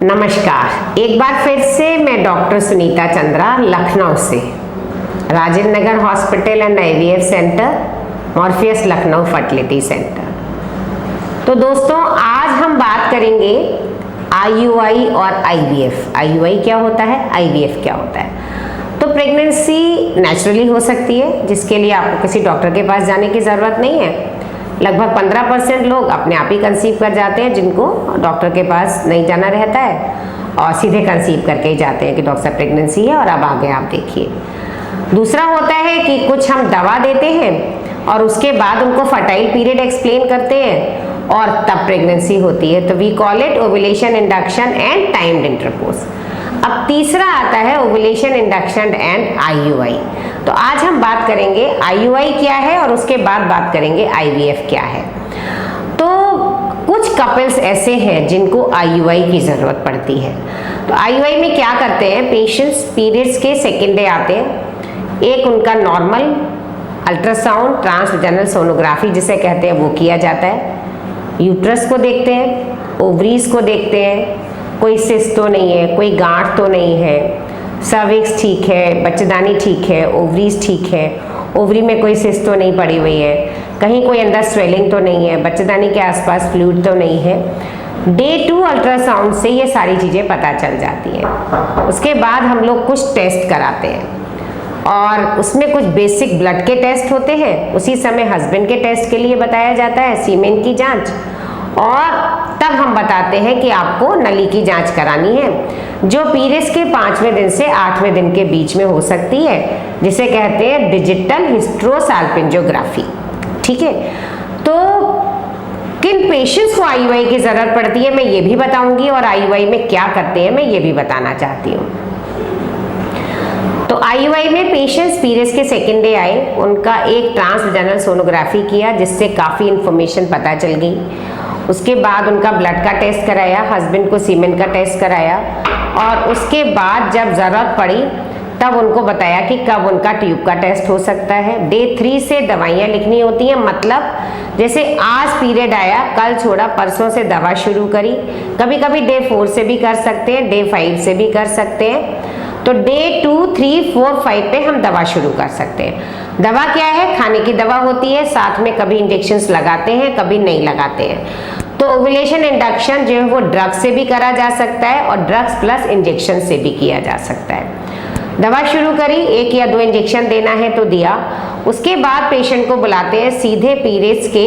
नमस्कार, एक बार फिर से मैं डॉक्टर सुनीता चंद्रा लखनऊ से, Rajendra Nagar hospital and IVF centre, Morpheus Lucknow fertility centre. तो दोस्तों, आज हम बात करेंगे IUI और IVF। IUI क्या होता है, IVF क्या होता है। तो प्रेगनेंसी नेचुरली हो सकती है, जिसके लिए आपको किसी डॉक्टर के पास जाने की ज़रूरत नहीं है। लगभग 15% लोग अपने आप ही कंसीव कर जाते हैं, जिनको डॉक्टर के पास नहीं जाना रहता है और सीधे कंसीव करके ही जाते हैं कि डॉक्टर साहब प्रेगनेंसी है और अब आगे आप देखिए। दूसरा होता है कि कुछ हम दवा देते हैं और उसके बाद उनको फर्टाइल पीरियड एक्सप्लेन करते हैं और तब प्रेगनेंसी होती है। तो we call it ovulation induction and timed intercourse. अब तीसरा आता है ओव्यूलेशन इंडक्शन एंड IUI। तो आज हम बात करेंगे IUI क्या है और उसके बाद बात करेंगे IVF क्या है। तो कुछ कपल्स ऐसे हैं जिनको IUI की ज़रूरत पड़ती है। तो IUI में क्या करते हैं, पेशेंट्स पीरियड्स के सेकेंड डे आते हैं, एक उनका नॉर्मल अल्ट्रासाउंड ट्रांसवैजाइनल सोनोग्राफी जिसे कहते हैं वो किया जाता है। यूट्रस को देखते हैं, ओवरीज को देखते हैं, कोई सिस्ट तो नहीं है, कोई गांठ तो नहीं है, सर्विक्स ठीक है, बच्चेदानी ठीक है, ओवरीज ठीक है, ओवरी में कोई सिस्ट तो नहीं पड़ी हुई है, कहीं कोई अंदर स्वेलिंग तो नहीं है, बच्चेदानी के आसपास फ्लूइड तो नहीं है। डे 2 अल्ट्रासाउंड से ये सारी चीज़ें पता चल जाती हैं। उसके बाद हम लोग कुछ टेस्ट कराते हैं और उसमें कुछ बेसिक ब्लड के टेस्ट होते हैं। उसी समय हस्बैंड के टेस्ट के लिए बताया जाता है सीमेन की जांच, और तब हम बताते हैं कि आपको नली की जांच करानी है, जो पीरियड्स के 5वें दिन से 8वें दिन के बीच में हो सकती है, जिसे कहते हैं डिजिटल हिस्ट्रोसाल्पिंजोग्राफी। ठीक है, तो किन पेशेंट्स को IUI की ज़रूरत पड़ती है मैं ये भी बताऊंगी, और IUI में क्या करते हैं मैं ये भी बताना चाहती हूँ। तो IUI में पेशेंट्स पीरियड्स के सेकेंड डे आए, उनका एक ट्रांसवैजाइनल सोनोग्राफी किया जिससे काफ़ी इन्फॉर्मेशन पता चल गई। उसके बाद उनका ब्लड का टेस्ट कराया, हस्बैंड को सीमेन का टेस्ट कराया, और उसके बाद जब ज़रूरत पड़ी तब उनको बताया कि कब उनका ट्यूब का टेस्ट हो सकता है। डे 3 से दवाइयाँ लिखनी होती हैं, मतलब जैसे आज पीरियड आया, कल छोड़ा, परसों से दवा शुरू करी। कभी कभी डे 4 से भी कर सकते हैं, डे 5 से भी कर सकते हैं। तो डे 2, 3, 4, 5 पे हम दवा शुरू कर सकते हैं। दवा क्या है, खाने की दवा होती है, साथ में कभी इंजेक्शंस लगाते हैं, कभी नहीं लगाते हैं। तो ओव्यूलेशन इंडक्शन जो है वो ड्रग से भी करा जा सकता है और ड्रग्स प्लस इंजेक्शन से भी किया जा सकता है। दवा शुरू करी, 1 या 2 इंजेक्शन देना है तो दिया। उसके बाद पेशेंट को बुलाते हैं सीधे पीरियड्स के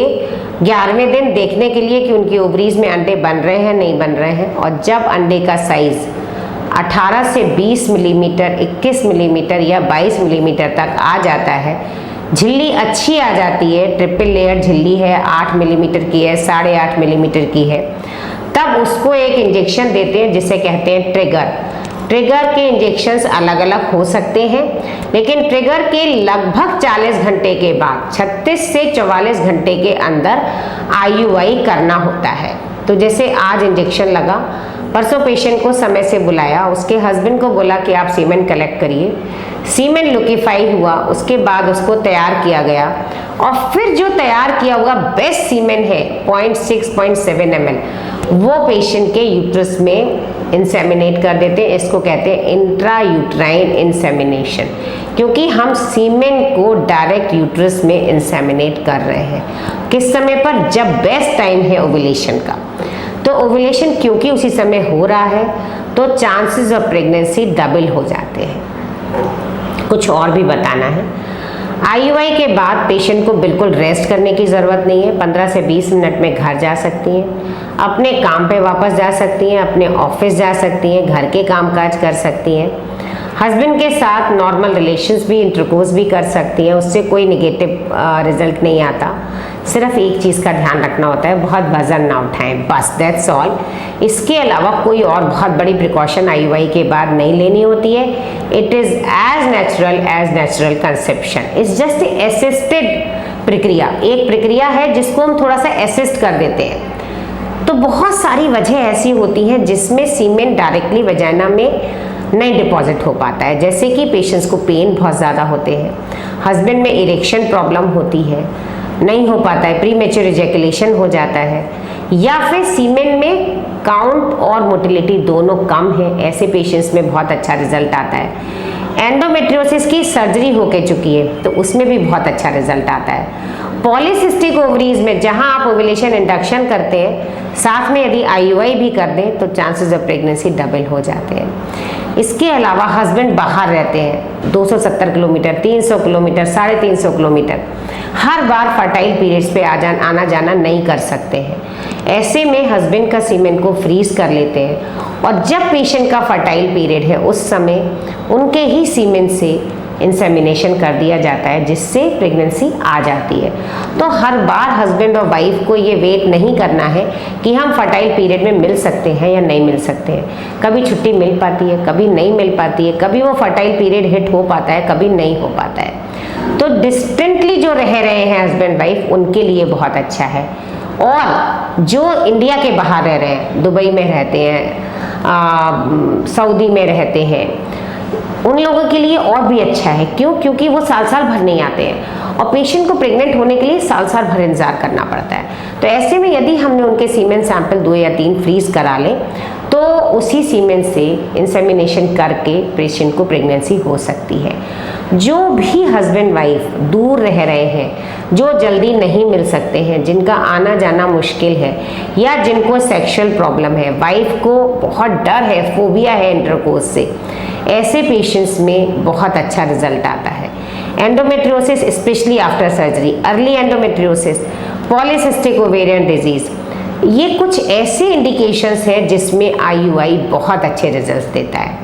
11वें दिन देखने के लिए कि उनकी ओवरीज में अंडे बन रहे हैं नहीं बन रहे हैं। और जब अंडे का साइज 18 से 20 मिलीमीटर, 21 मिलीमीटर या 22 मिलीमीटर तक आ जाता है, झिल्ली अच्छी आ जाती है, ट्रिपल लेयर झिल्ली है, 8 मिलीमीटर की है, 8.5 मिलीमीटर की है, तब उसको एक इंजेक्शन देते हैं जिसे कहते हैं ट्रिगर। ट्रिगर के इंजेक्शंस अलग अलग हो सकते हैं, लेकिन ट्रिगर के लगभग 40 घंटे के बाद 36 से 44 घंटे के अंदर IUI करना होता है। तो जैसे आज इंजेक्शन लगा, परसों पेशेंट को समय से बुलाया, उसके हस्बैंड को बोला कि आप सीमेन कलेक्ट करिए, सीमेन लिक्विफाई हुआ, उसके बाद उसको तैयार किया गया, और फिर जो तैयार किया हुआ बेस्ट सीमेन है 0.6-0.7 ml, वो पेशेंट के यूट्रस में इंसेमिनेट कर देते हैं। इसको कहते हैं इंट्रा यूट्राइन इंसेमिनेशन, क्योंकि हम सीमेन को डायरेक्ट यूट्रस में इंसेमिनेट कर रहे हैं। किस समय पर, जब बेस्ट टाइम है ओव्यूलेशन का। तो ओव्यूलेशन क्योंकि उसी समय हो रहा है, तो चांसेस ऑफ प्रेगनेंसी डबल हो जाते हैं। कुछ और भी बताना है, IUI के बाद पेशेंट को बिल्कुल रेस्ट करने की ज़रूरत नहीं है। 15 से 20 मिनट में घर जा सकती हैं, अपने काम पे वापस जा सकती हैं, अपने ऑफिस जा सकती हैं, घर के कामकाज कर सकती हैं, हस्बैंड के साथ नॉर्मल रिलेशंस भी, इंटरकोर्स भी कर सकती हैं। उससे कोई नेगेटिव रिजल्ट नहीं आता। सिर्फ एक चीज़ का ध्यान रखना होता है, बहुत वजन ना उठाएं, बस दैट्स ऑल। इसके अलावा कोई और बहुत बड़ी प्रिकॉशन IUI के बाद नहीं लेनी होती है। It is as natural conception, it's just assisted प्रक्रिया। एक प्रक्रिया है जिसको हम थोड़ा सा असिस्ट कर देते हैं। तो बहुत सारी वजह ऐसी होती हैं जिसमें सीमेन डायरेक्टली वजाइना में नहीं डिपॉजिट हो पाता है, जैसे कि पेशेंट्स को पेन बहुत ज़्यादा होते हैं, हस्बैंड में इरेक्शन प्रॉब्लम होती है, नहीं हो पाता है, प्रीमेच्योर इजैकुलेशन हो जाता है, या फिर सीमेन में काउंट और मोटिलिटी दोनों कम है, ऐसे पेशेंट्स में बहुत अच्छा रिजल्ट आता है। एंडोमेट्रियोसिस की सर्जरी होके चुकी है तो उसमें भी बहुत अच्छा रिजल्ट आता है। पॉलीसिस्टिक ओवरीज में जहां आप ओव्यूलेशन इंडक्शन करते हैं, साथ में यदि IUI भी कर दें तो चांसेस ऑफ प्रेगनेंसी डबल हो जाते हैं। इसके अलावा हस्बैंड बाहर रहते हैं 270 किलोमीटर, 300 किलोमीटर, 350 किलोमीटर, हर बार फर्टाइल पीरियड्स पे आना जाना नहीं कर सकते हैं। ऐसे में हस्बैंड का सीमेन को फ्रीज कर लेते हैं और जब पेशेंट का फर्टाइल पीरियड है उस समय उनके ही सीमेन से इंसेमिनेशन कर दिया जाता है, जिससे प्रेगनेंसी आ जाती है। तो हर बार हस्बैंड और वाइफ को ये वेट नहीं करना है कि हम फर्टाइल पीरियड में मिल सकते हैं या नहीं मिल सकते हैं। कभी छुट्टी मिल पाती है, कभी नहीं मिल पाती है, कभी वो फर्टाइल पीरियड हिट हो पाता है, कभी नहीं हो पाता है। तो डिस्टेंटली जो रह रहे हैं हस्बैंड वाइफ, उनके लिए बहुत अच्छा है। और जो इंडिया के बाहर रह रहे हैं, दुबई में रहते हैं, सऊदी में रहते हैं, उन लोगों के लिए और भी अच्छा है। क्यों? क्योंकि वो साल साल भर नहीं आते हैं और पेशेंट को प्रेग्नेंट होने के लिए साल साल भर इंतजार करना पड़ता है। तो ऐसे में यदि हमने उनके सीमेन सैंपल 2 या 3 फ्रीज करा लें तो उसी सीमेन से इंसेमिनेशन करके पेशेंट को प्रेगनेंसी हो सकती है। जो भी हस्बैंड वाइफ दूर रह रहे हैं, जो जल्दी नहीं मिल सकते हैं, जिनका आना जाना मुश्किल है या जिनको सेक्सुअल प्रॉब्लम है, वाइफ को बहुत डर है, फोबिया है इंटरकोर्स से, ऐसे पेशेंट्स में बहुत अच्छा रिजल्ट आता है। Endometriosis specially after surgery, early endometriosis, polycystic ovarian disease, ये कुछ ऐसे इंडिकेशंस हैं जिसमें IUI बहुत अच्छे रिजल्ट्स देता है।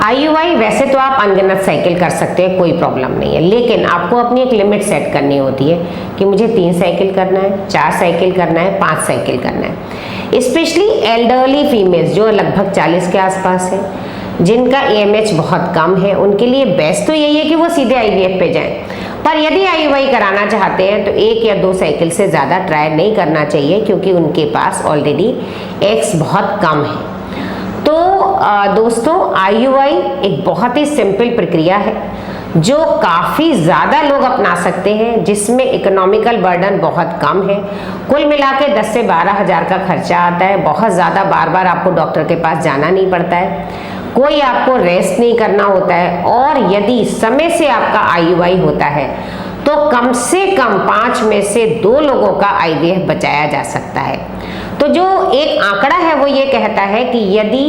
IUI वैसे तो आप अनगिनत साइकिल कर सकते हैं, कोई प्रॉब्लम नहीं है, लेकिन आपको अपनी एक लिमिट सेट करनी होती है कि मुझे 3 साइकिल करना है, 4 साइकिल करना है, 5 साइकिल करना है। स्पेशली एल्डरली फीमेल्स जो लगभग 40 के आसपास है, जिनका AMH बहुत कम है, उनके लिए बेस्ट तो यही है कि वो सीधे IVF पे जाएं। पर यदि IUI कराना चाहते हैं तो 1 या 2 साइकिल से ज़्यादा ट्राई नहीं करना चाहिए, क्योंकि उनके पास ऑलरेडी एग्स बहुत कम है। तो दोस्तों, IUI एक बहुत ही सिंपल प्रक्रिया है जो काफ़ी ज़्यादा लोग अपना सकते हैं, जिसमें इकोनॉमिकल बर्डन बहुत कम है। कुल मिला के 10 से 12 हज़ार का खर्चा आता है। बहुत ज़्यादा बार बार आपको डॉक्टर के पास जाना नहीं पड़ता है, कोई आपको रेस्ट नहीं करना होता है, और यदि समय से आपका IUI होता है तो कम से कम 5 में से 2 लोगों का IVF बचाया जा सकता है। तो जो एक आंकड़ा है वो ये कहता है कि यदि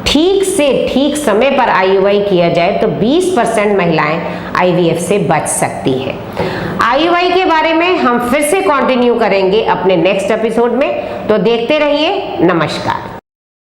ठीक से ठीक समय पर IUI किया जाए तो 20% महिलाएं IVF से बच सकती है। IUI के बारे में हम फिर से कंटिन्यू करेंगे अपने नेक्स्ट एपिसोड में, तो देखते रहिए। नमस्कार।